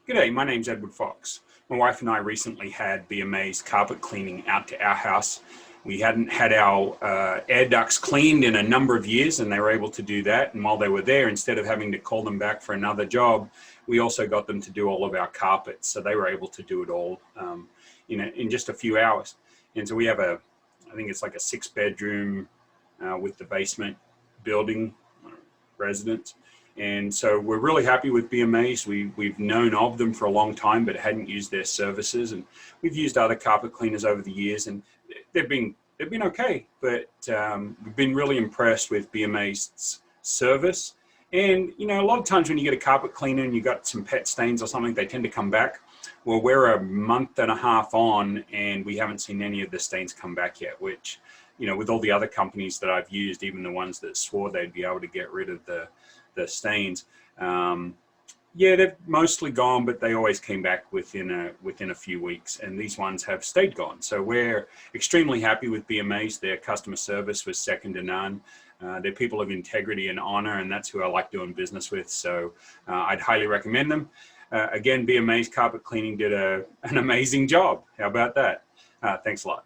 G'day, my name's Edward Fox. My wife and I recently had Be Amazed carpet cleaning out to our house. We hadn't had our air ducts cleaned in a number of years, and they were able to do that. And while they were there, instead of having to call them back for another job, we also got them to do all of our carpets. So they were able to do it all in just a few hours. And so we have I think it's like a 6-bedroom with the basement building residence. And so we're really happy with Be Amazed. We've known of them for a long time, but hadn't used their services. And we've used other carpet cleaners over the years, and they've been okay. But we've been really impressed with Be Amazed's service. And a lot of times when you get a carpet cleaner and you got some pet stains or something, they tend to come back. Well, we're a month and a half on, and we haven't seen any of the stains come back yet. Which, with all the other companies that I've used, even the ones that swore they'd be able to get rid of the stains, they've mostly gone, but they always came back within a few weeks, and these ones have stayed gone. So we're extremely happy with Be Amazed. Their customer service was second to none. They're people of integrity and honor, and that's who I like doing business with. So I'd highly recommend them. Again, Be Amazed Carpet Cleaning did an amazing job. How about that? Thanks a lot.